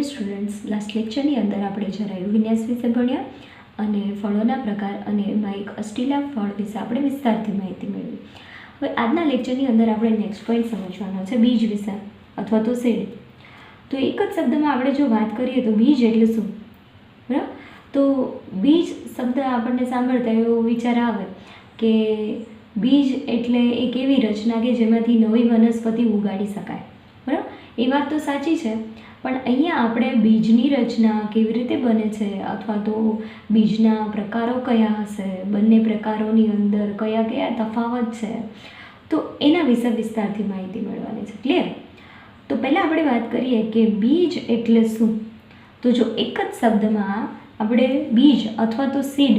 Students, last લેક્ચરની અંદર આપણે જરાયું વિન્યાસ વિશે ભણ્યા અને ફળોના પ્રકાર અને એમાં એક અસ્ટિલા ફળ વિશે આપણે વિસ્તારથી માહિતી મેળવી. હવે આજના લેક્ચરની અંદર આપણે નેક્સ્ટ પોઈન્ટ સમજવાનો છે બીજ વિશે અથવા તો સીડ. તો એક જ શબ્દમાં આપણે જો વાત કરીએ તો બીજ એટલે શું, બરાબર? તો બીજ શબ્દ આપણને સાંભળતા એવો વિચાર આવે કે બીજ એટલે એક એવી રચના કે જેમાંથી નવી વનસ્પતિ ઉગાડી શકાય, બરાબર? એ વાત તો સાચી છે, પણ અહીંયા આપણે બીજની રચના કેવી રીતે બને છે અથવા તો બીજના પ્રકારો કયા હશે, બંને પ્રકારોની અંદર કયા કયા તફાવત છે, તો એના વિશે વિસ્તારથી માહિતી મેળવવાની છે. ક્લિયર? તો પહેલાં આપણે વાત કરીએ કે બીજ એટલે શું. તો જો એક જ શબ્દમાં આપણે બીજ અથવા તો સીડ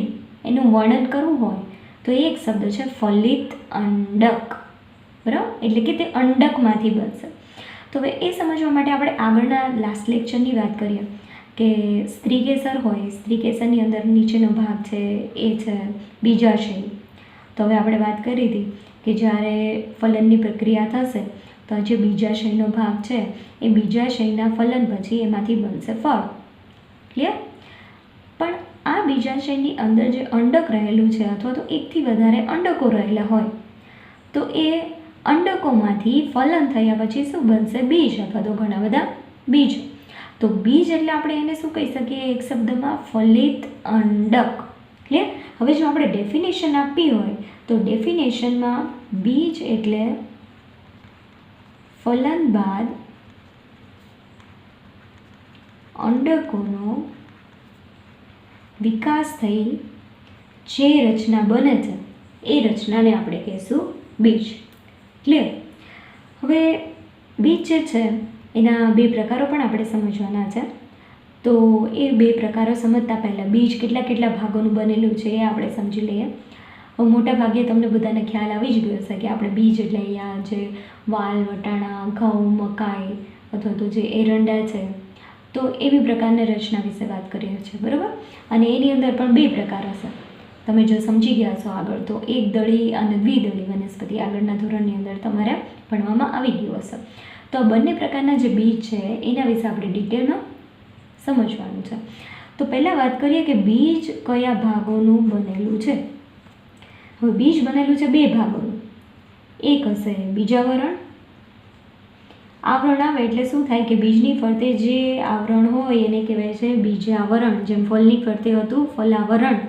એનું વર્ણન કરવું હોય તો એક શબ્દ છે ફલિત અંડક, બરાબર? એટલે કે તે અંડકમાંથી બનશે. તો હવે એ સમજવા માટે આપણે આગળના લાસ્ટ લેક્ચરની વાત કરીએ કે સ્ત્રીકેસર હોય, સ્ત્રીકેસરની અંદર નીચેનો ભાગ છે એ છે બીજાશય. તો હવે આપણે વાત કરી હતી કે જ્યારે ફલનની પ્રક્રિયા થશે તો જે બીજાશયનો ભાગ છે એ બીજાશયના ફલન પછી એમાંથી બનશે ફળ. ક્લિયર? પણ આ બીજાશયની અંદર જે અંડક રહેલું છે અથવા તો એકથી વધારે અંડકો રહેલા હોય તો એ અંડકોમાંથી ફલન થયા પછી શું બનશે? બીજ અથવા તો ઘણા બધા બીજ. તો બીજ એટલે આપણે એને શું કહી શકીએ એક શબ્દમાં? ફલિત અંડક. ક્લિયર? હવે જો આપણે ડેફિનેશન આપવી હોય તો ડેફિનેશનમાં બીજ એટલે ફલન બાદ અંડકોનો વિકાસ થઈ જે રચના બને છે એ રચનાને આપણે કહીશું બીજ. ક્લિયર? હવે બીજ જે છે એના બે પ્રકારો પણ આપણે સમજવાના છે. તો એ બે પ્રકારો સમજતા પહેલાં બીજ કેટલા ભાગોનું બનેલું છે એ આપણે સમજી લઈએ. હવે મોટા ભાગે તમને બધાને ખ્યાલ આવી જ ગયો હશે કે આપણે બીજ એટલે અહીંયા જે વાલ, વટાણા, ઘઉં, મકાઈ અથવા તો જે એરંડા છે તો એવી પ્રકારની રચના વિશે વાત કરીએ છીએ, બરાબર? અને એની અંદર પણ બે પ્રકાર હશે. તમે જો સમજી ગયા છો આગળ તો એક દળી અને દ્વિદળી વનસ્પતિ આગળના ધોરણની અંદર તમારે ભણવામાં આવી ગયું હશે. તો બંને પ્રકારના જે બીજ છે એના વિશે આપણે ડિટેલમાં સમજવાનું છે. તો પહેલાં વાત કરીએ કે બીજ કયા ભાગોનું બનેલું છે. હવે બીજ બનેલું છે બે ભાગોનું. એક હશે બીજાવરણ. આવરણ આવે એટલે શું થાય કે બીજની ફરતે જે આવરણ હોય એને કહેવાય છે બીજાવરણ. જેમ ફળની ફરતે હતું ફલાવરણ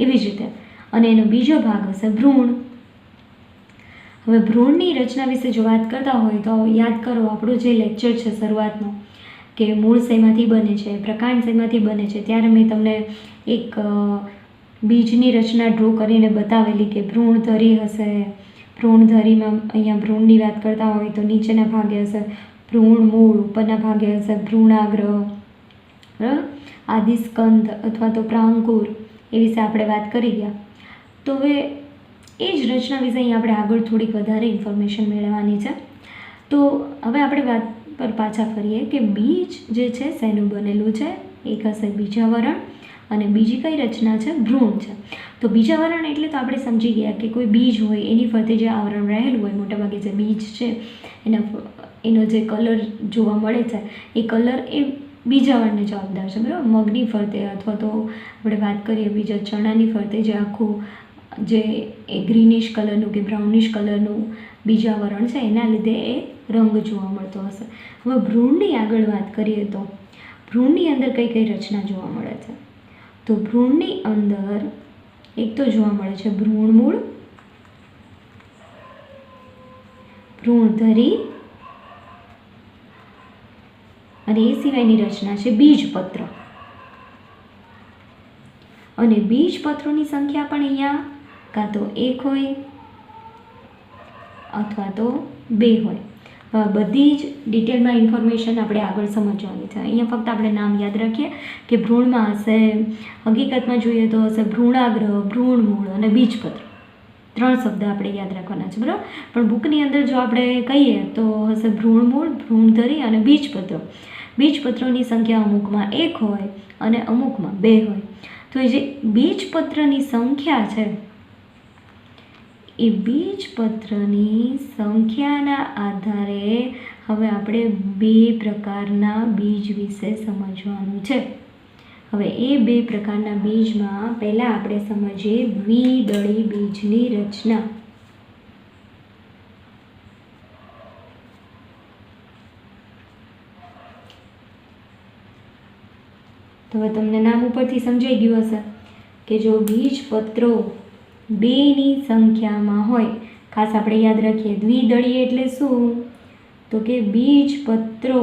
એવી જ રીતે. અને એનો બીજો ભાગ હશે ભ્રૂણ. હવે ભ્રૂણની રચના વિશે જો વાત કરતા હોય તો યાદ કરો આપણું જે લેક્ચર છે શરૂઆતનો કે મૂળ શેમાંથી બને છે, પ્રકાંડ શેમાંથી બને છે, ત્યારે મેં તમને એક બીજની રચના ડ્રો કરીને બતાવેલી કે ભ્રૂણધરી હશે. ભ્રૂણધરીમાં અહીંયા ભ્રૂણની વાત કરતા હોય તો નીચેના ભાગે હશે ભ્રૂણ મૂળ, ઉપરના ભાગે હશે ભ્રૂણાગ્ર, બરાબર? આદિસ્કંદ અથવા તો પ્રાંકુર એ વિશે આપણે વાત કરી ગયા. તો હવે એ જ રચના વિશે અહીં આપણે આગળ થોડીક વધારે ઇન્ફોર્મેશન મેળવવાની છે. તો હવે આપણે વાત પર પાછા ફરીએ કે બીજ જે છે શેનું બનેલું છે. એક હશે બીજાવરણ અને બીજી કઈ રચના છે? ભ્રૂણ છે. તો બીજાવરણ એટલે તો આપણે સમજી ગયા કે કોઈ બીજ હોય એની ફરતે જે આવરણ રહેલું હોય, મોટાભાગે જે બીજ છે એનો જે કલર જોવા મળે છે એ કલર એ બીજાવરણને જવાબદાર છે, બરાબર? મગની ફરતે અથવા તો આપણે વાત કરીએ બીજા ચણાની ફરતે જે આખું જે એ ગ્રીનિશ કલરનું કે બ્રાઉનિશ કલરનું બીજાવરણ છે એના લીધે એ રંગ જોવા મળતો હશે. હવે ભ્રૂણની આગળ વાત કરીએ તો ભ્રૂણની અંદર કઈ રચના જોવા મળે છે? તો ભ્રૂણની અંદર એક તો જોવા મળે છે ભ્રૂણમૂળ, ભ્રૂણધરી અને એ સિવાયની રચના છે બીજપત્ર. અને બીજપત્રોની સંખ્યા પણ અહીંયા કાં તો એક હોય અથવા તો બે હોય. બધી જ ડિટેલમાં ઇન્ફોર્મેશન આપણે આગળ સમજવાની છે. અહીંયા ફક્ત આપણે નામ યાદ રાખીએ કે ભ્રૂણમાં હશે, હકીકતમાં જોઈએ તો હશે ભ્રૂણાગ્ર, ભ્રૂણમૂળ અને બીજપત્ર. 3 શબ્દ આપણે યાદ રાખવાના છે, બરાબર? પણ બુકની અંદર જો આપણે કહીએ તો હશે ભ્રૂણમૂળ, ભ્રૂણધરી અને બીજપત્ર. બીજપત્રોની સંખ્યા અમુકમાં 1 હોય અને અમુકમાં 2 હોય. તો એ જે બીજપત્રની સંખ્યા છે એ બીજપત્રની સંખ્યાના આધારે હવે આપણે બે પ્રકારના બીજ વિશે સમજવાનું છે. હવે એ બે પ્રકારના બીજમાં પહેલાં આપણે સમજીએ દ્વિદળી બીજની રચના. તો હવે તમને નામ ઉપરથી સમજાઈ ગયું હશે કે જો બીજપત્રો બેની સંખ્યામાં હોય, ખાસ આપણે યાદ રાખીએ દ્વિદળી એટલે શું, તો કે બીજપત્રો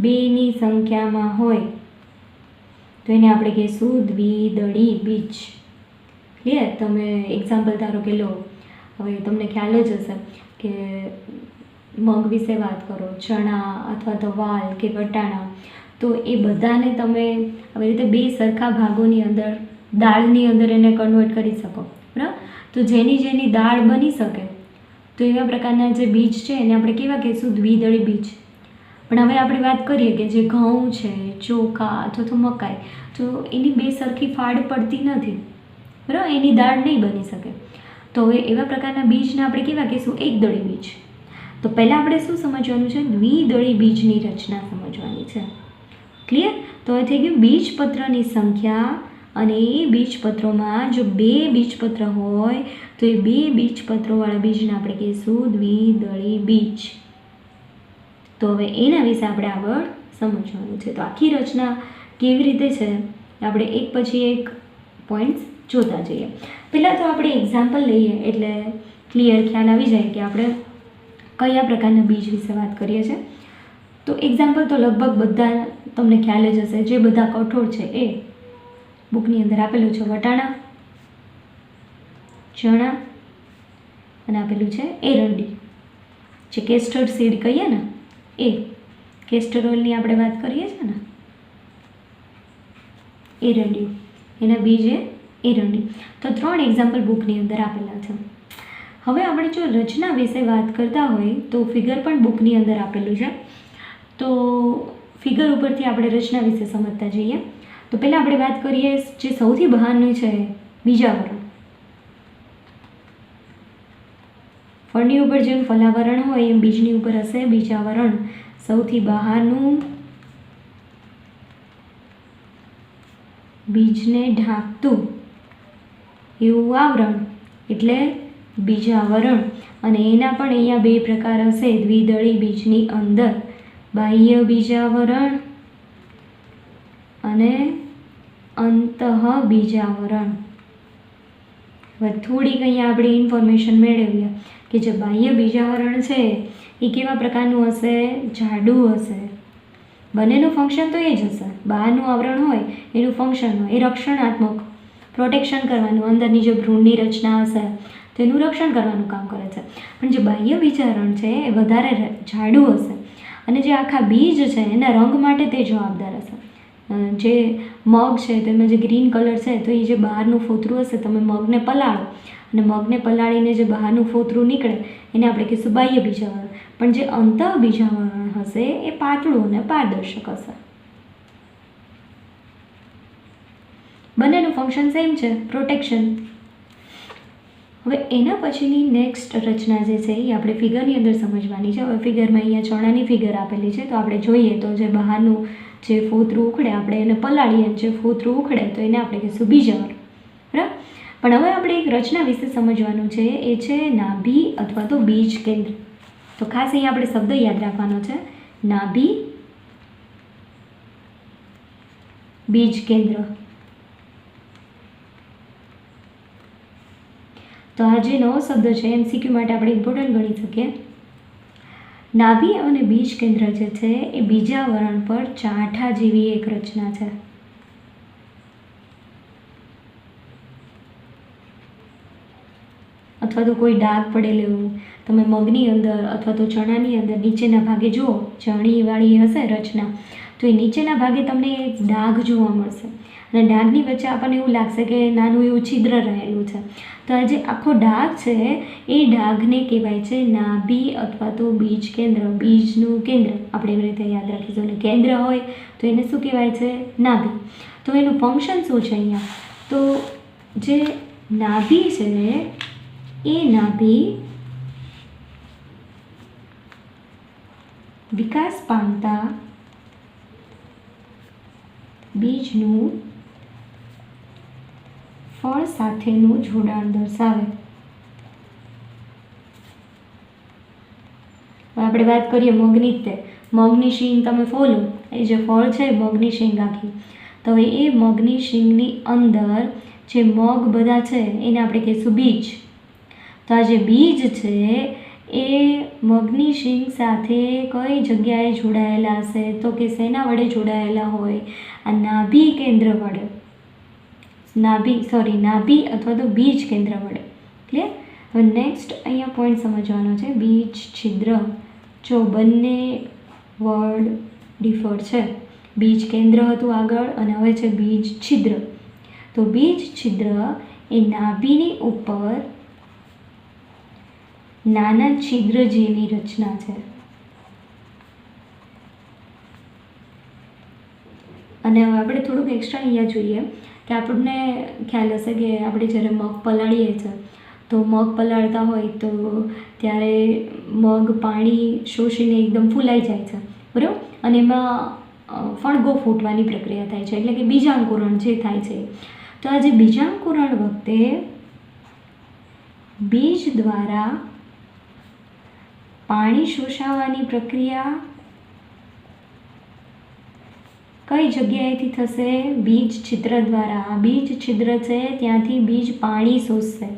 બેની સંખ્યામાં હોય તો એને આપણે કહીશું દ્વિદળી બીજ. ક્લિયર? તમે એક્ઝામ્પલ ધારો કે લો, હવે તમને ખ્યાલ જ હશે કે મગ વિશે વાત કરો, ચણા અથવા તો વાલ કે વટાણા, તો એ બધાને તમે આવી રીતે બે સરખા ભાગોની અંદર દાળની અંદર એને કન્વર્ટ કરી શકો, બરાબર? તો જેની જેની દાળ બની શકે તો એવા પ્રકારના જે બીજ છે એને આપણે કેવા કહીશું? દ્વિદળી બીજ. પણ હવે આપણે વાત કરીએ કે જે ઘઉં છે, ચોખા અથવા તો મકાઈ, તો એની બે સરખી ફાડ પડતી નથી, બરાબર? એની દાળ નહીં બની શકે. તો હવે એવા પ્રકારના બીજને આપણે કેવા કહીશું? એકદળી બીજ. તો પહેલાં આપણે શું સમજવાનું છે? દ્વિદળી બીજની રચના સમજવાની છે. ક્લિયર? તો એ થઈ ગયું બીજપત્રની સંખ્યા, અને એ બીજપત્રોમાં જો બે બીજપત્ર હોય તો એ બે બીજપત્રોવાળા બીજને આપણે કહીશું દ્વિદળી બીજ. તો હવે એના વિશે આપણે આગળ સમજવાનું છે. તો આખી રચના કેવી રીતે છે આપણે એક પછી એક પોઈન્ટ્સ જોતા જઈએ. પહેલાં તો આપણે એક્ઝામ્પલ લઈએ એટલે ક્લિયર ખ્યાલ આવી જાય કે આપણે કયા પ્રકારના બીજ વિશે વાત કરીએ છીએ. તો એક્ઝામ્પલ તો લગભગ બધા તમને ખ્યાલ જ હશે, જે બધા કઠોળ છે એ બુકની અંદર આપેલું છે. વટાણા, ચણા અને આપેલું છે એરંડી, જે કેસ્ટર સીડ કહીએ ને એ કેસ્ટર ઓઇલની આપણે વાત કરીએ છીએ ને, એરંડી, એના બીજ એ એરંડી. તો 3 એક્ઝામ્પલ બુકની અંદર આપેલા છે. હવે આપણે જો રચના વિશે વાત કરતા હોય તો ફિગર પણ બુકની અંદર આપેલું છે. તો ફિગર ઉપરથી આપણે રચના વિશે સમજતા જઈએ. તો પહેલાં આપણે વાત કરીએ જે સૌથી બહારનું છે બીજાવરણ. ફળની ઉપર જેમ ફલાવરણ હોય એમ બીજની ઉપર હશે બીજાવરણ. સૌથી બહારનું બીજને ઢાંકતું એવું આવરણ એટલે બીજાવરણ. અને એના પણ અહીંયા બે પ્રકાર હશે દ્વિદળી બીજની અંદર, બાહ્ય બીજાવરણ અને અંતઃ બીજાવરણ. હવે થોડીક અહીંયા આપણે ઇન્ફોર્મેશન મેળવીએ કે જે બાહ્ય બીજાવરણ છે એ કેવા પ્રકારનું હશે? જાડું હશે. બંનેનું ફંક્શન તો એ જ હશે. બહારનું આવરણ હોય એનું ફંક્શન હોય એ રક્ષણાત્મક, પ્રોટેક્શન કરવાનું, અંદરની જે ભ્રૂણની રચના હશે તો એનું રક્ષણ કરવાનું કામ કરે છે. પણ જે બાહ્ય બીજાવરણ છે એ વધારે જાડું હશે અને જે આખા બીજ છે એના રંગ માટે તે જવાબદાર હશે. જે મગ છે તેમાં જે ગ્રીન કલર છે તો એ જે બહારનું ફોતરું હશે, તમે મગને પલાળો અને મગને પલાળીને જે બહારનું ફોતરું નીકળે એને આપણે કહીશું બાહ્ય બીજાવરણ. પણ જે અંતઃ બીજાવરણ હશે એ પાતળું અને પારદર્શક હશે. બંનેનું ફંક્શન સેમ છે, પ્રોટેક્શન. હવે એના પછીની નેક્સ્ટ રચના જે છે એ આપણે ફિગરની અંદર સમજવાની છે. હવે ફિગરમાં અહીંયા ચણાની ફિગર આપેલી છે. તો આપણે જોઈએ તો જે બહારનું જે ફોતરું ઉખડે આપણે એને પલાળીએ, જે ફોતરું ઉખડે તો એને આપણે કહીશું બીજાવરણ, બરાબર? પણ હવે આપણે એક રચના વિશે સમજવાનું છે, એ છે નાભી અથવા તો બીજ કેન્દ્ર. તો ખાસ અહીંયા આપણે શબ્દ યાદ રાખવાનો છે, નાભી બીજ કેન્દ્ર. તો આ જે નવો શબ્દ છે MCQ માટે આપણે ઇમ્પોર્ટન્ટ ગણી શકીએ. નાભી અને બીજ કેન્દ્ર જે છે એ બીજાવરણ પર ચાઠા જેવી એક રચના છે. અથવા તો કોઈ ડાઘ પડેલું તમે મગની અંદર અથવા તો ચણાની અંદર નીચેના ભાગે જુઓ, ચણીવાળી હશે રચના તો એ નીચેના ભાગે તમને એક ડાઘ જોવા મળશે અને ડાઘની વચ્ચે આપણને એવું લાગશે કે નાનું એવું છિદ્ર રહેલું છે. તો આ જે આખો ડાઘ છે એ ડાઘને કહેવાય છે નાભી અથવા તો બીજ કેન્દ્ર. બીજનું કેન્દ્ર આપણે એવી રીતે યાદ રાખીશું. અને કેન્દ્ર હોય તો એને શું કહેવાય છે? નાભી. તો એનું ફંક્શન શું છે અહીંયા? તો જે નાભી છે એ નાભી વિકાસ પામતા બીજનું ફળ સાથેનું જોડાણ દર્શાવે. આપણે વાત કરીએ મગની જ, મગની શીંગ તમે ફોલો, એ જે ફળ છે મગની શીંગ આખી, તો એ મગની શીંગની અંદર જે મગ બધા છે એને આપણે કહીશું બીજ. તો આ જે બીજ છે એ મગની શીંગ સાથે કઈ જગ્યાએ જોડાયેલા હશે? તો કે શેના વડે જોડાયેલા હોય? આ નાભી કેન્દ્ર વડે, નાભી અથવા તો બીજ કેન્દ્ર વડે. ક્લિયર? હવે નેક્સ્ટ અહીંયા પોઈન્ટ સમજવાનો છે, બીજ છિદ્ર. જો બંને વર્ડ ડિફર છે, બીજ કેન્દ્ર હતું આગળ અને હવે છે બીજ છિદ્ર. તો બીજ છિદ્ર એ નાભીની ઉપર નાના છિદ્ર જેવી રચના છે. અને હવે આપણે થોડુંક એક્સ્ટ્રા અહીંયા જોઈએ કે આપણને ખ્યાલ હશે કે આપણે જ્યારે મગ પલાળીએ છીએ તો મગ પલાળતા હોય તો ત્યારે મગ પાણી શોષીને એકદમ ફૂલાઈ જાય છે, બરાબર? અને એમાં ફણગો ફૂટવાની પ્રક્રિયા થાય છે, એટલે કે બીજાંકુરણ જે થાય છે. તો આ જે બીજાંકુરણ વખતે બીજ દ્વારા પાણી શોષાવાની પ્રક્રિયા કઈ જગ્યાએથી થશે? બીજ છિદ્ર દ્વારા. આ બીજ છિદ્ર છે ત્યાંથી બીજ પાણી શોષશે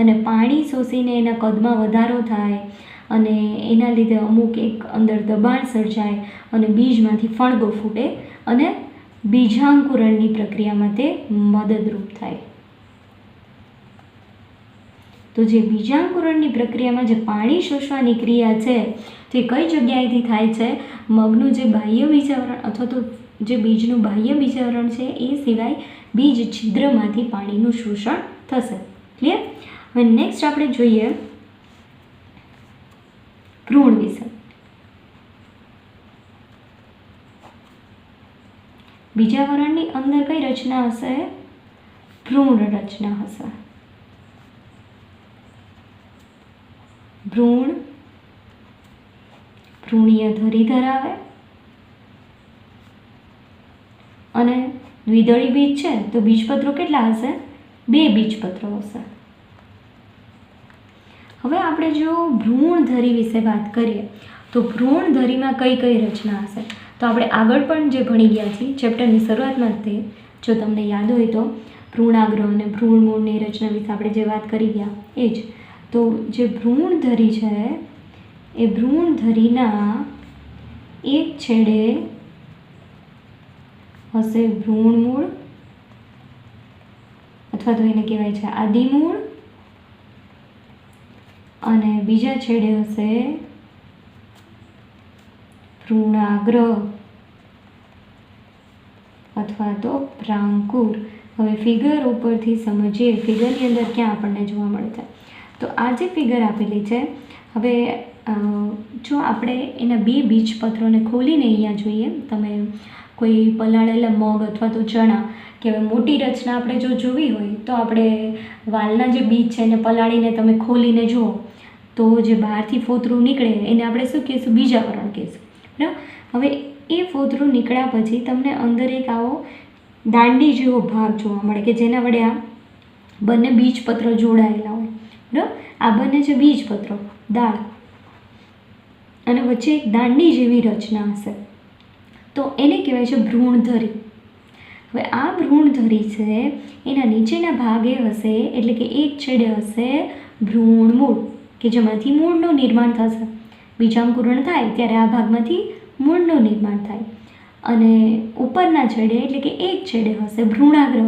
અને પાણી શોષીને એના કદમાં વધારો થાય અને એના લીધે અમુક એક અંદર દબાણ સર્જાય અને બીજમાંથી ફણગો ફૂટે અને બીજાંકુરણની પ્રક્રિયામાં તે મદદરૂપ થાય. તો જે બીજાંકુરણની પ્રક્રિયામાં જે પાણી શોષવાની ક્રિયા છે તે કઈ જગ્યાએથી થાય છે? મગનું જે બાહ્ય બીજાવરણ અથવા તો જે બીજનું બાહ્ય બીજાવરણ છે એ સિવાય બીજ છિદ્રમાંથી પાણીનું શોષણ થશે. ક્લિયર? હવે નેક્સ્ટ આપણે જોઈએ ભ્રૂણ વિશે. બીજાવરણની અંદર કઈ રચના હશે? ભ્રૂણ રચના હશે. ભ્રૂણ ભ્રૂણીય ધરી ધરાવે અને દ્વિદળી બીજ છે તો બીજપત્રો કેટલા હશે? 2 બીજપત્રો હશે. હવે આપણે જો ભ્રૂણધરી વિશે વાત કરીએ તો ભ્રૂણધરીમાં કઈ કઈ રચના હશે? તો આપણે આગળ પણ જે ભણી ગયા છીએ ચેપ્ટરની શરૂઆતમાં જ તે, જો તમને યાદ હોય તો ભ્રૂણાગ્ર અને ભ્રૂણમૂળની રચના વિશે આપણે જે વાત કરી ગયા એ જ. તો જે ભ્રૂણધરી છે એ ભ્રૂણધરીના એક છેડે હશે ભ્રૂણમૂળ અથવા તો એને કહેવાય છે આદિમૂળ અને બીજા છેડે હશે ભ્રૂણાગ્ર અથવા તો પ્રાંકુર. હવે ફિગર ઉપરથી સમજીએ, ફિગરની અંદર ક્યાં આપણને જોવા મળે છે? તો આ જે ફિગર આપેલી છે, હવે જો આપણે એના 2 બીજપત્રોને ખોલીને અહીંયા જોઈએ, તમે કોઈ પલાળેલા મગ અથવા તો ચણા કે મોટી રચના આપણે જો જોવી હોય તો આપણે વાલના જે બીજ છે એને પલાળીને તમે ખોલીને જુઓ તો જે બહારથી ફોતરું નીકળે એને આપણે શું કહીશું? બીજાવરણ કહીશું, બરાબર? હવે એ ફોતરું નીકળ્યા પછી તમને અંદર એક આવો દાંડી જેવો ભાગ જોવા મળે કે જેના વડે આ બંને બીજપત્રો જોડાયેલા હોય, બરાબર? આ બંને છે બીજપત્રો, દાળ, અને વચ્ચે એક દાંડી જેવી રચના હશે તો એને કહેવાય છે ભ્રૂણધરી. હવે આ ભ્રૂણધરી છે એના નીચેના ભાગે હશે એટલે કે એક છેડે હશે ભ્રૂણમૂળ કે જેમાંથી મૂળનું નિર્માણ થશે. બીજાંકુરણ થાય ત્યારે આ ભાગમાંથી મૂળનું નિર્માણ થાય અને ઉપરના છેડે એટલે કે એક છેડે હશે ભ્રૂણાગ્ર.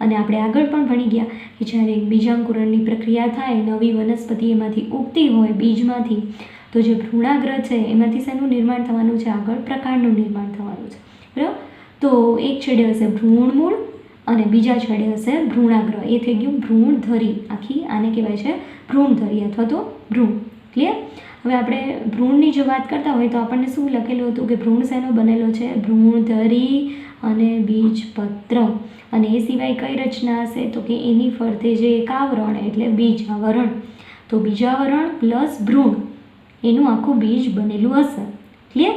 અને આપણે આગળ પણ ભણી ગયા કે જ્યારે બીજાંકુરણની પ્રક્રિયા થાય, નવી વનસ્પતિ એમાંથી ઉગતી હોય બીજમાંથી, તો જે ભ્રૂણાગ્ર છે એમાંથી શેનું નિર્માણ થવાનું છે? આગળ પ્રકાંડનું નિર્માણ થવાનું છે, બરાબર? તો એક છેડે હશે ભ્રૂણમૂળ અને બીજા છેડે હશે ભ્રૂણાગ્ર. એ થઈ ગયું ભ્રૂણધરી. આખી આને કહેવાય છે ભ્રૂણધરી અથવા તો ભ્રૂણ. ક્લિયર? હવે આપણે ભ્રૂણની જો વાત કરતા હોય તો આપણને શું લખેલું હતું કે ભ્રૂણ શેનો બનેલો છે? ભ્રૂણધરી અને બીજપત્ર. અને એ સિવાય કઈ રચના હશે? તો કે એની ફરતે જે એક આવરણ એટલે બીજાવરણ. તો બીજાવરણ પ્લસ ભ્રૂણ એનું આખું બીજ બનેલું હશે, ક્લિયર?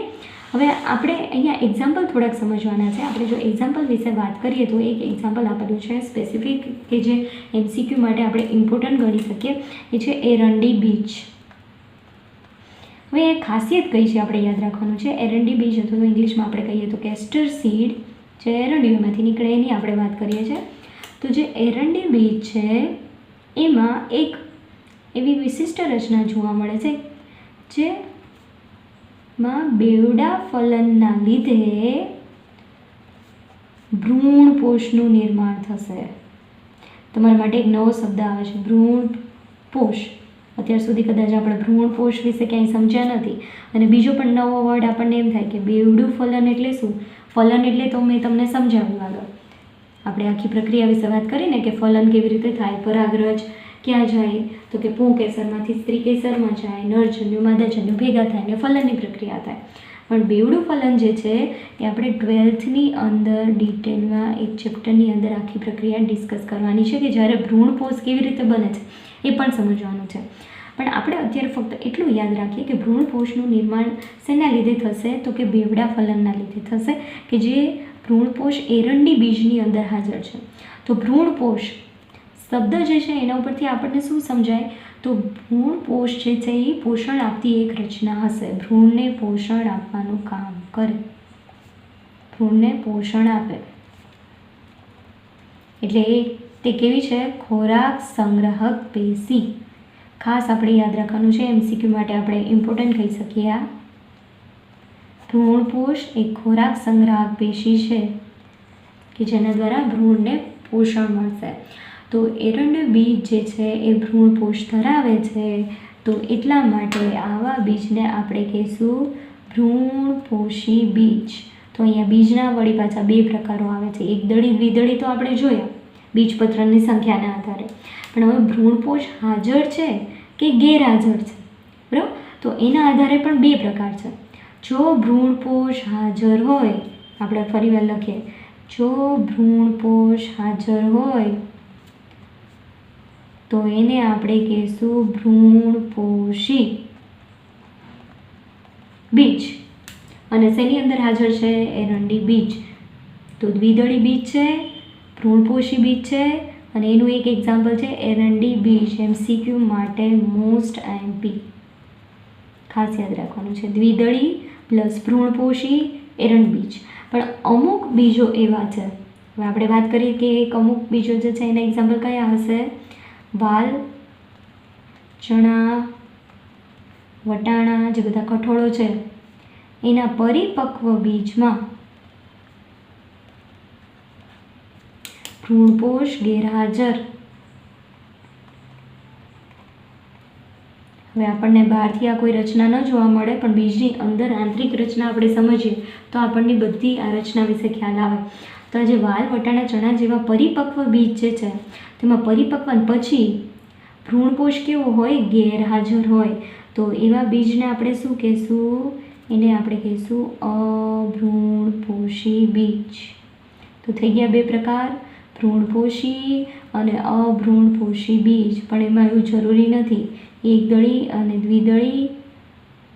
હવે આપણે અહીંયા એક્ઝામ્પલ થોડાક સમજવાના છે. આપણે જો એક્ઝામ્પલ વિશે વાત કરીએ તો એક એક્ઝામ્પલ આપેલું છે સ્પેસિફિક કે જે MCQ માટે આપણે ઇમ્પોર્ટન્ટ ગણી શકીએ, એ છે એરંડી બીચ. હવે એ ખાસિયત કઈ છે આપણે યાદ રાખવાનું છે. એરંડી બીજ અથવા તો ઇંગ્લિશમાં આપણે કહીએ તો કેસ્ટર સીડ જે એરંડીઓમાંથી નીકળે એની આપણે વાત કરીએ છીએ. તો જે એરંડી બીજ છે એમાં એક એવી વિશિષ્ટ રચના જોવા મળે છે જેમાં બેવડા ફલનના લીધે ભ્રૂણપોષનું નિર્માણ થશે. તમારા માટે એક નવો શબ્દ આવે છે, ભ્રૂણપોષ. અત્યાર સુધી કદાચ આપણે ભ્રૂણપોષ વિશે ક્યાંય સમજ્યા નથી. અને બીજો પણ નવો વર્ડ આપણને એમ થાય કે બેવડું ફલન એટલે શું? ફલન એટલે તો મેં તમને સમજાવ્યું આગળ. આપણે આખી પ્રક્રિયા વિશે વાત કરીને કે ફલન કેવી રીતે થાય, પરાગરજ ક્યાં જાય, તો કે પુંકેસરમાંથી સ્ત્રી કેસરમાં જાય, નરજન્યુ માદાજન્યુ ભેગા થાય ને ફલનની પ્રક્રિયા થાય. પણ બેવડું ફલન જે છે એ આપણે 12થની અંદર ડિટેલમાં એક ચેપ્ટરની અંદર આખી પ્રક્રિયા ડિસ્કસ કરવાની છે કે જ્યારે ભ્રૂણપોષ કેવી રીતે બને છે એ પણ સમજવાનું છે. પણ આપણે અત્યારે ફક્ત એટલું યાદ રાખીએ કે ભ્રૂણપોષનું નિર્માણ શેના લીધે થશે? તો કે બેવડા ફલનના લીધે થશે કે જે ભ્રૂણપોષ એરંડી બીજની અંદર હાજર છે. તો ભ્રૂણપોષ શબ્દ જે છે એના ઉપરથી આપણને શું સમજાય? તો ભ્રૂણપોષ જે છે એ પોષણ આપતી એક રચના હશે. ભ્રૂણને પોષણ આપવાનું કામ કરે, ભ્રૂણને પોષણ આપે એટલે તે કેવી છે? ખોરાક સંગ્રાહક પેશી. ખાસ આપણે યાદ રાખવાનું છે, MCQ માટે આપણે ઇમ્પોર્ટન્ટ કહી શકીએ આ. ભ્રૂણપોષ એક ખોરાક સંગ્રાહક પેશી છે કે જેના દ્વારા ભ્રૂણને પોષણ મળશે. તો એરંડી બીજ જે છે એ ભ્રૂણપોષ ધરાવે છે, તો એટલા માટે આવા બીજને આપણે કહીશું ભ્રૂણપોષી બીજ. તો અહીંયા બીજના વળી પાછા બે પ્રકારો આવે છે, એકદળી દ્વિદળી તો આપણે જોયા બીજપત્રની સંખ્યાના આધારે. પણ હવે ભ્રૂણપોષ હાજર છે કે ગેરહાજર છે, બરાબર? તો એના આધારે પણ બે પ્રકાર છે. જો ભ્રૂણપોષ હાજર હોય, આપણે ફરીવાર લખીએ, જો ભ્રૂણપોષ હાજર હોય તો એને આપણે કહીશું ભ્રૂણપોષી બીજ. અને શેની અંદર હાજર છે? એરંડી બીજ. તો દ્વિદળી બીજ છે, ભ્રૂણપોષી બીજ છે, અને એનું એક એક્ઝામ્પલ છે એરંડી બીજ. MCQ માટે મોસ્ટ MP ખાસ યાદ રાખવાનું છે, દ્વિદળી પ્લસ ભ્રૂણપોષી એરંડી બીજ. પણ અમુક બીજો એવા છે, હવે આપણે વાત કરીએ કે એક અમુક બીજો જે છે એના એક્ઝામ્પલ કયા હશે? વાલ, ચણા, વટાણા, જે બધા કઠોળો છે એના પરિપક્વ બીજમાં ભ્રૂણપોષ ગેરહાજર. હવે આપણને બહારથી આ કોઈ રચના ન જોવા મળે, પણ બીજની અંદર આંતરિક રચના આપણે સમજીએ તો આપણને બધી આ રચના વિશે ખ્યાલ આવે. તો આ જે વાલ, વટાણા, ચણા જેવા પરિપક્વ બીજ જે છે તેમાં પરિપક્વન પછી ભ્રૂણપોષ કેવો હોય? ગેરહાજર હોય. તો એવા બીજને આપણે શું કહીશું? એને આપણે કહીશું અભ્રૂણપોષી બીજ. તો થઈ ગયા બે પ્રકાર, ભ્રૂણપોષી અને અભ્રૂણપોષી બીજ. પણ એમાં એવું જરૂરી નથી, એકદળી અને દ્વિદળી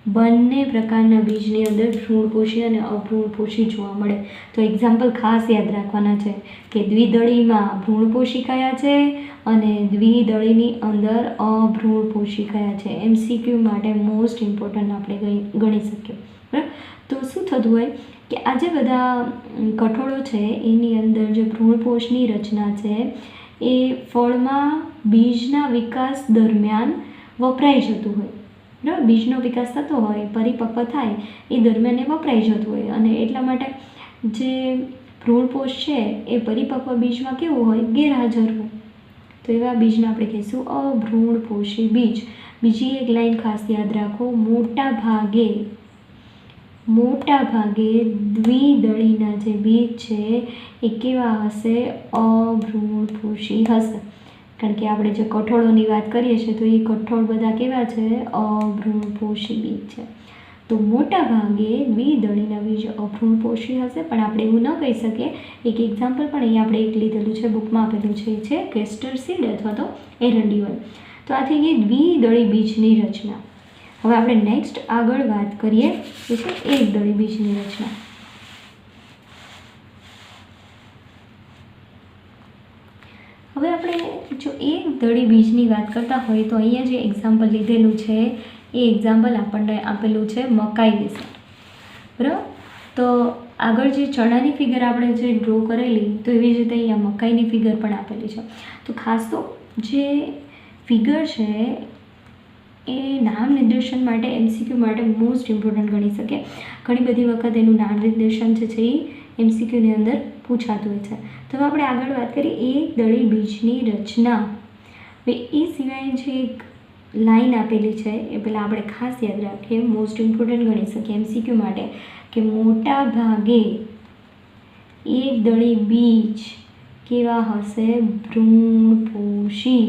બંને પ્રકારના બીજની અંદર ભ્રૂણપોષી અને અભ્રૂણપોષી જોવા મળે. તો એક્ઝામ્પલ ખાસ યાદ રાખવાના છે કે દ્વિદળીમાં ભ્રૂણપોષી કયા છે અને દ્વિદળીની અંદર અભ્રૂણપોષી કયા છે. MCQ માટે મોસ્ટ ઇમ્પોર્ટન્ટ આપણે ગણી શકીએ, બરાબર? તો શું થતું હોય કે આ જે બધા કઠોળો છે એની અંદર જે ભ્રૂણપોષની રચના છે એ ફળમાં બીજના વિકાસ દરમિયાન વપરાઈ જતું હોય, બરાબર? બીજનો વિકાસ થતો હોય, પરિપક્વ થાય એ દરમિયાન એ વપરાઈ જતું હોય, અને એટલા માટે જે ભ્રૂણપોષ છે એ પરિપક્વ બીજમાં કેવું હોય? ગેરહાજર હોય. તો એવા બીજને આપણે કહીશું અભ્રૂણપોષી બીજ. બીજી એક લાઈન ખાસ યાદ રાખો, મોટા ભાગે દ્વિદળીના જે બીજ છે એ કેવા હશે? અભ્રૂણપોષી હશે. કારણ કે આપણે જે કઠોળોની વાત કરીએ છીએ તો એ કઠોળ બધા કેવા છે? અભ્રૂણપોષી બીજ છે. તો મોટા ભાગે દ્વિદળીના બીજ અભ્રૂણપોષી હશે. પણ આપણે એવું ન કહી શકીએ. એક એક્ઝામ્પલ પણ અહીંયા આપણે એક લીધેલું છે, બુકમાં આપેલું છે, એ છે કેસ્ટર સીડ અથવા તો એરંડી ઓઇલ. તો આ થઈ ગઈ દ્વિદળી બીજની રચના. હવે આપણે નેક્સ્ટ આગળ વાત કરીએ એ છે એકદળી બીજની રચના. હવે આપણે જો એકદળી બીજની વાત કરતા હોય તો અહીંયા જે એક્ઝામ્પલ લીધેલું છે એ એક્ઝામ્પલ આપણને આપેલું છે મકાઈ વિશે, બરાબર. તો આગળ જે ચણાની ફિગર આપણે જે ડ્રો કરેલી તો એવી જ રીતે અહીંયા મકાઈની ફિગર પણ આપેલી છે. તો ખાસ તો જે ફિગર છે એ નામ નિર્દેશન માટે MCQ માટે મોસ્ટ ઇમ્પોર્ટન્ટ ગણી શકે. ઘણી બધી વખત એનું નામ નિર્દેશન છે એ MCQની અંદર પૂછાતું હોય છે. તો આપણે આગળ વાત કરીએ એકદળી બીજની રચના. એ સિવાય જે એક લાઈન આપેલી છે એ પહેલાં આપણે ખાસ યાદ રાખીએ, મોસ્ટ ઇમ્પોર્ટન્ટ ગણી શકીએ MCQ માટે, કે મોટા ભાગે એકદળી બીજ કેવા હશે? ભ્રૂણપોષી.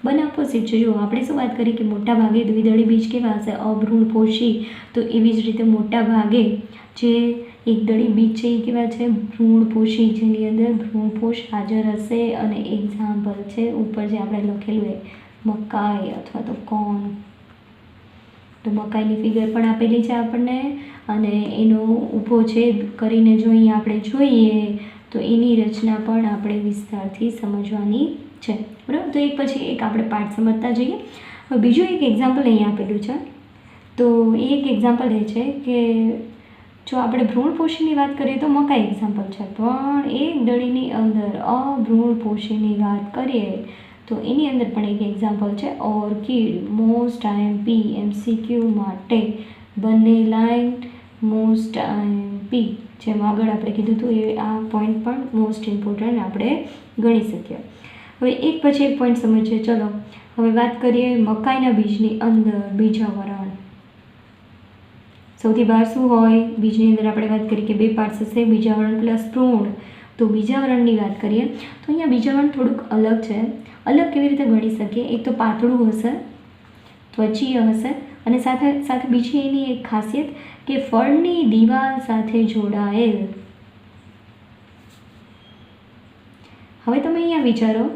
બને ઓપોઝિટ છે. જો આપણે શું વાત કરીએ કે મોટા ભાગે દ્વિદળી બીજ કેવા હશે? અભ્રૂણપોષી. તો એવી જ રીતે મોટા ભાગે જે એકદળી બીજ છે એ કેવા છે? ભ્રૂણપોષી, જેની અંદર ભ્રૂણપોષ હાજર હશે. અને એક્ઝામ્પલ છે ઉપર જે આપણે લખેલું હોય મકાઈ અથવા તો કોર્ન. તો મકાઈની ફિગર પણ આપેલી છે આપણને, અને એનો ઊભો છેદ કરીને જો અહીંયા આપણે જોઈએ તો એની રચના પણ આપણે વિસ્તારથી સમજવાની છે, બરાબર. તો એક પછી એક આપણે પાર્ટ સમજતા જઈએ. હવે બીજું એક એક્ઝામ્પલ અહીંયા આપેલું છે. તો એક એક્ઝામ્પલ એ છે કે જો આપણે ભ્રૂણપોષીની વાત કરીએ તો મકાઈ એક્ઝામ્પલ છે, પણ એકદળીની અંદર અભ્રૂણપોષીની વાત કરીએ તો એની અંદર પણ એક એક્ઝામ્પલ છે ઓર્કિડ. મોસ્ટ IMP MCQ માટે બંને લાઈન મોસ્ટ IMP, જેમ આગળ આપણે કીધું હતું એ આ પોઈન્ટ પણ મોસ્ટ ઇમ્પોર્ટન્ટ આપણે ગણી શકીએ. હવે એક પછી એક પોઈન્ટ સમજીએ. ચલો હવે વાત કરીએ મકાઈના બીજની અંદર બીજાવરણ. સૌથી બહાર શું હોય? બીજની અંદર આપણે વાત કરીએ કે બે પાર્ટ્સ હશે, બીજાવરણ પ્લસ ભ્રૂણ. તો બીજાવરણની વાત કરીએ તો અહીંયા બીજાવરણ થોડુંક અલગ છે. અલગ કેવી રીતે ગણી શકીએ? એક તો પાતળું હશે, ત્વચીય હશે, અને સાથે સાથે બીજી એની એક ખાસિયત કે ફળની દિવાલ સાથે જોડાયેલ. હવે તમે અહીંયા વિચારો,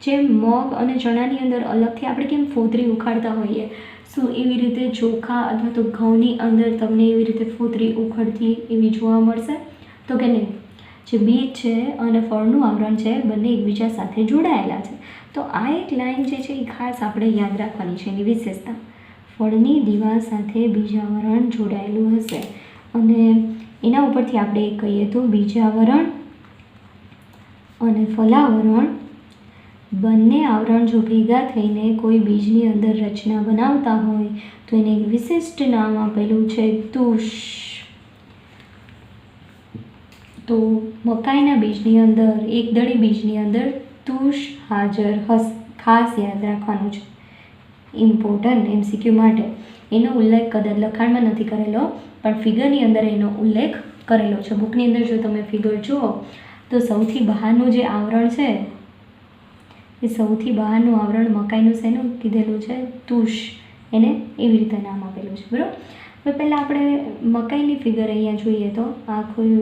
જેમ મગ અને ચણાની અંદર અલગથી આપણે કેમ ફોતરી ઉખાડતા હોઈએ, શું એવી રીતે ચોખા અથવા તો ઘઉંની અંદર તમને એવી રીતે ફોતરી ઉખડતી એવી જોવા મળશે? તો કે નહીં. જે બીજ છે અને ફળનું આવરણ છે બંને એકબીજા સાથે જોડાયેલા છે. તો આ એક લાઈન જે છે એ ખાસ આપણે યાદ રાખવાની છે, એની વિશેષતા. ફળની દિવાલ સાથે બીજાવરણ જોડાયેલું હશે, અને એના ઉપરથી આપણે કહીએ તો બીજાવરણ અને ફલાવરણ બંને આવરણ જો ભેગા થઈને કોઈ બીજની અંદર રચના બનાવતા હોય તો એને એક વિશિષ્ટ નામ આપેલું છે તુષ. તો મકાઈના બીજની અંદર, એકદળી બીજની અંદર તુષ હાજર હશે. ખાસ યાદ રાખવાનું છે, ઇમ્પોર્ટન્ટ MCQ માટે. એનો ઉલ્લેખ કદાચ લખાણમાં નથી કરેલો, પણ ફિગરની અંદર એનો ઉલ્લેખ કરેલો છે. બુકની અંદર જો તમે ફિગર જુઓ તો સૌથી બહારનું જે આવરણ છે એ સૌથી બહારનું આવરણ મકાઈનું શેનું કીધેલું છે? તુષ. એને એવી રીતે નામ આપેલું છે, બરાબર. હવે પહેલાં આપણે મકાઈની ફિગર અહીંયા જોઈએ તો આખું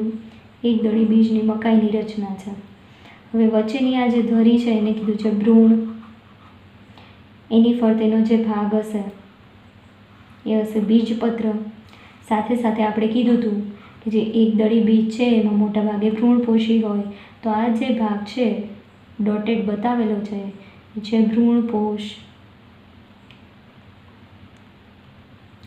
એકદળી બીજની મકાઈની રચના છે. હવે વચ્ચેની આ જે ધરી છે એને કીધું છે ભ્રૂણ. એની ફરતેનો જે ભાગ હશે એ હશે બીજપત્ર. સાથે સાથે આપણે કીધું હતું કે જે એકદળી બીજ છે એમાં મોટા ભાગે ભ્રૂણપોષી હોય, તો આ જે ભાગ છે ડોટેડ બતાવેલો છે એ છે ભ્રૂણપોષ.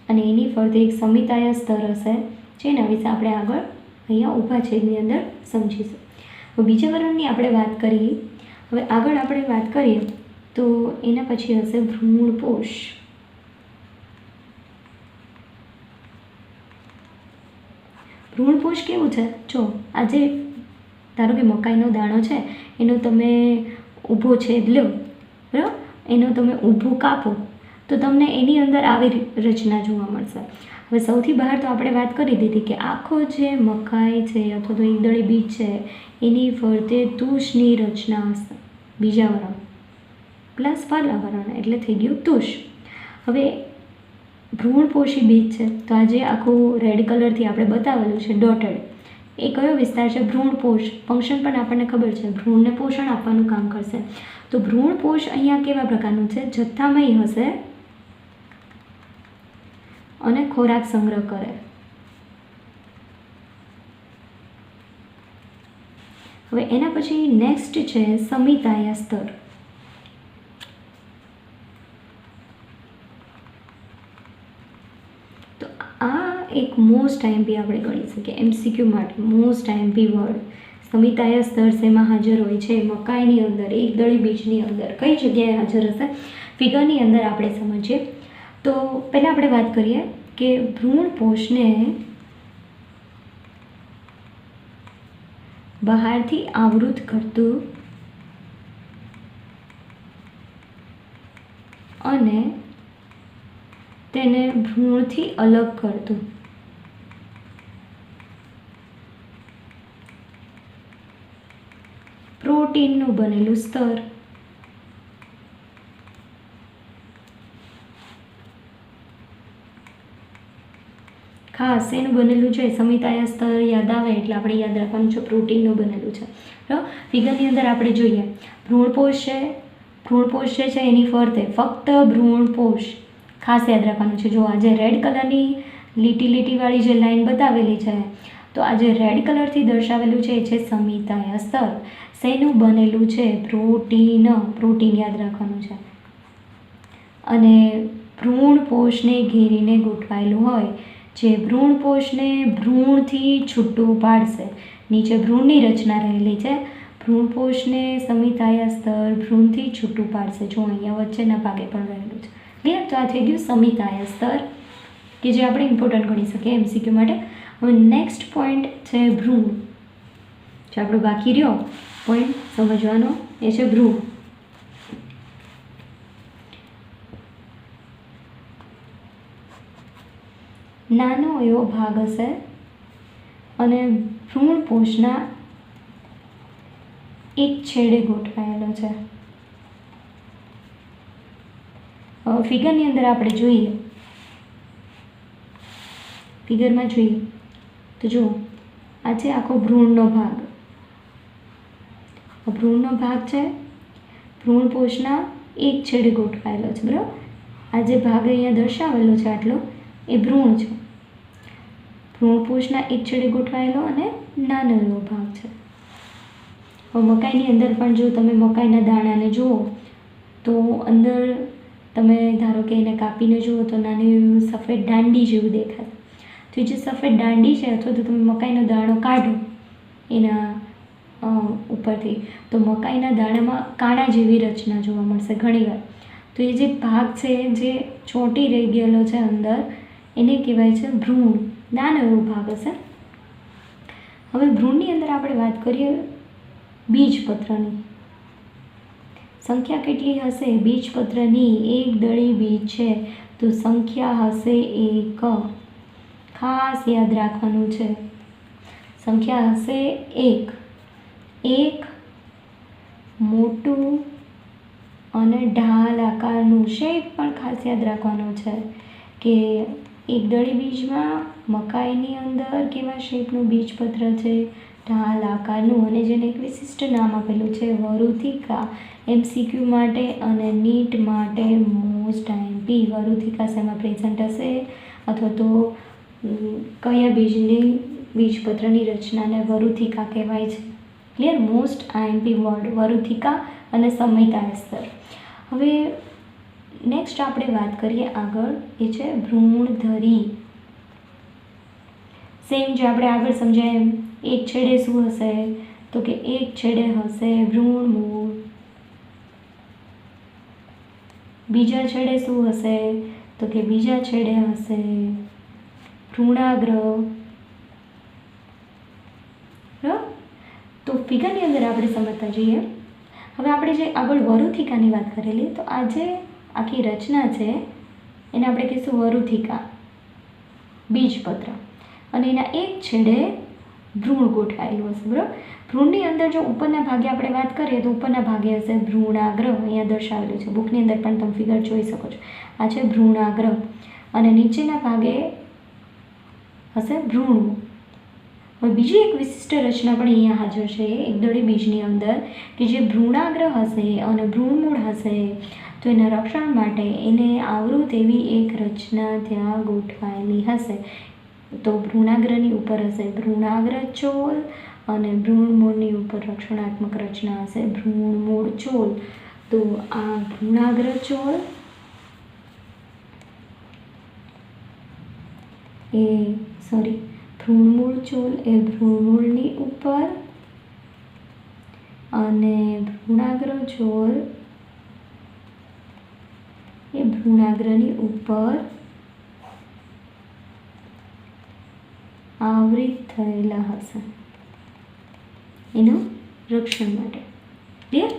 અને એની ફરતે એક સમિતાય સ્તર હશે, જેના વિશે આપણે આગળ અહીંયા ઊભા છેદની અંદર સમજીશું. હવે બીજાવરણની આપણે વાત કરીએ. હવે આગળ આપણે વાત કરીએ તો એના પછી હશે ભ્રૂણપોષ. ભ્રૂણપોષ કેવું છે? જો આજે ધારો કે મકાઈનો દાણો છે એનો તમે ઊભો છેદ લો, બરાબર, એનો તમે ઊભું કાપો તો તમને એની અંદર આવી રચના જોવા મળશે. હવે સૌથી બહાર તો આપણે વાત કરી દીધી કે આખો જે મકાઈ છે અથવા તો એકદળી બીજ છે એની ફરતે તુષની રચના હશે. બીજાવરણ પ્લસ ફલાવરણ એટલે થઈ ગયું તુષ. હવે ભ્રૂણપોષી બીજ છે તો આજે આખું રેડ કલરથી આપણે બતાવેલું છે ડોટેડ, એ કયો વિસ્તાર છે? ભ્રૂણપોષ. ફંક્શન પણ આપણને ખબર છે, ભ્રૂણને પોષણ આપવાનું કામ કરશે. તો ભ્રૂણપોષ અહીંયા કેવા પ્રકારનું છે? જથ્થામય હશે અને ખોરાક સંગ્રહ કરે. હવે એના પછી નેક્સ્ટ છે સમિતાયા સ્તર. તો આ એક મોસ્ટ આઈએમપી આપણે ગણી શકીએ, MCQ માટે મોસ્ટ આઈએમપી વર્ડ. સમિતાયા સ્તર શેમાં હાજર હોય છે? મકાઈની અંદર, એકદળી બીજની અંદર. કઈ જગ્યાએ હાજર હશે? ફિગરની અંદર આપણે સમજીએ. તો પહેલાં આપણે વાત કરીએ કે ભ્રૂણપોષને બહારથી આવૃત કરતું અને તેને ભ્રૂણથી અલગ કરતું પ્રોટીનનું બનેલું સ્તર. ખાસ એનું બનેલું છે સમિતાયા સ્તર યાદ આવે એટલે આપણે યાદ રાખવાનું છે પ્રોટીનનું બનેલું છે. બરાબર. ફિગરની અંદર આપણે જોઈએ ભ્રૂણપોષ છે. ભ્રૂણપોષ જે છે એની ફરતે ફક્ત ભ્રૂણપોષ ખાસ યાદ રાખવાનું છે. જો આ જે રેડ કલરની લીટીવાળી જે લાઈન બતાવેલી છે, તો આ જે રેડ કલરથી દર્શાવેલું છે એ છે સમિતાયા સ્તર. શેનું બનેલું છે? પ્રોટીન. પ્રોટીન યાદ રાખવાનું છે. અને ભ્રૂણપોષને ઘેરીને ગોઠવાયેલું હોય, જે ભ્રૂણપોષને ભ્રૂણથી છૂટું પાડશે. નીચે ભ્રૂણની રચના રહેલી છે. ભ્રૂણપોષને સમિતાયા સ્તર ભ્રૂણથી છૂટું પાડશે. જો અહીંયા વચ્ચેના ભાગે પણ રહેલું છે. ક્લિયર? તો આ થઈ ગયું સમિતાયા સ્તર, કે જે આપણે ઇમ્પોર્ટન્ટ ગણી શકીએ MCQ માટે. હવે નેક્સ્ટ પોઈન્ટ છે ભ્રૂણ. જે આપણો બાકી રહ્યો પોઈન્ટ સમજવાનો એ છે ભ્રૂણ. નાનો એવો ભાગ હશે અને ભ્રૂણપોષના એક છેડે ગોઠવાયેલો છે. ફિગરની અંદર આપણે જોઈએ, ફિગરમાં જોઈએ તો જુઓ આ છે આખો ભ્રૂણનો ભાગ. ભ્રૂણનો ભાગ છે ભ્રૂણપોષના એક છેડે ગોઠવાયેલો છે. બરાબર. આ જે ભાગ અહીંયા દર્શાવેલો છે આટલો એ ભ્રૂણ છે. ભ્રૂણપોષના એક છેડે ગોઠવાયેલો અને નાનો એવો ભાગ છે. હવે મકાઈની અંદર પણ જો તમે મકાઈના દાણાને જુઓ તો અંદર તમે ધારો કે એને કાપીને જુઓ તો નાની એવી સફેદ દાંડી જેવું દેખાય. તો જે સફેદ દાંડી છે અથવા તો તમે મકાઈનો દાણો કાઢો એના ઉપરથી તો મકાઈના દાણામાં કાણા જેવી રચના જોવા મળશે ઘણીવાર. તો એ જે ભાગ છે જે ચોંટી રહી ગયેલો છે અંદર એને કહેવાય છે ભ્રૂણ. નાનો એવો ભાગ હશે. હવે ભ્રૂણની અંદર આપણે વાત કરીએ બીજપત્રની. સંખ્યા કેટલી હશે બીજપત્રની? એક દળી બીજ છે તો સંખ્યા હશે 1. ખાસ યાદ રાખવાનું છે, સંખ્યા હશે 1. એક મોટું અને ઢાલ આકારનું શેપ પણ ખાસ યાદ રાખવાનો છે કે એક દળી બીજમાં મકાઈની અંદર કેવા શેપનું બીજપત્ર છે? ઢાલ આકારનું. અને જેને એક વિશિષ્ટ નામ આપેલું છે વરુથિકા. MCQ માટે અને નીટ માટે મોસ્ટ આઈએમપી. વરુથિકા શેમાં પ્રેઝન્ટ હશે અથવા તો કયા બીજપત્રની રચનાને વરુથિકા કહેવાય છે? ક્લિયર? મોસ્ટ આઈએમપી વર્ડ વરુથિકા અને સમિતાયા સ્તર. હવે નેક્સ્ટ આપણે વાત કરીએ આગળ એ છે ભ્રૂણધરી. સેમ જે આપણે આગળ સમજાય એમ એક છેડે શું હશે તો કે એક છેડે હશે ભ્રૂણમૂળ. બીજા છેડે શું હશે તો કે બીજા છેડે હશે ભ્રૂણાગ્ર. તો ફિગરની અંદર આપણે સમજતા જઈએ. હવે આપણે જે આગળ વરુથિકાની વાત કરેલી તો આ જે આખી રચના છે એને આપણે કહીશું વરુથિકા બીજપત્ર. અને એના એક છેડે ભ્રૂણ ગોઠવાયેલું હશે. બરાબર. ભ્રૂણની અંદર જો ઉપરના ભાગે આપણે વાત કરીએ તો ઉપરના ભાગે હશે ભ્રૂણાગ્ર. અહીંયા દર્શાવેલું છે, બુકની અંદર પણ તમે ફિગર જોઈ શકો છો. આ છે ભ્રૂણાગ્ર અને નીચેના ભાગે હશે ભ્રૂણ. હવે બીજી એક વિશિષ્ટ રચના પણ અહીંયા હાજર છે એકદળી બીજની અંદર કે જે ભ્રૂણાગ્ર હશે અને ભ્રૂણમૂળ હશે તો એના રક્ષણ માટે એને આવૃત એવી એક રચના ત્યાં ગોઠવાયેલી હશે. તો ભ્રૂણાગ્રની ઉપર હશે ભ્રૂણાગ્ર ચોલ અને ભ્રૂણમૂળની ઉપર રક્ષણાત્મક રચના હશે ભ્રૂણમૂળ ચોલ. તો આ ભ્રૂણાગ્ર ચોલ ભ્રૂણમૂળ ચોલ એ ભ્રૂણમૂળની ઉપર અને ભ્રૂણાગ્ર ચોલ એ ભ્રૂણાગ્રની ઉપર આવૃત થયેલા હશે એનું રક્ષણ માટે. ક્લિયર?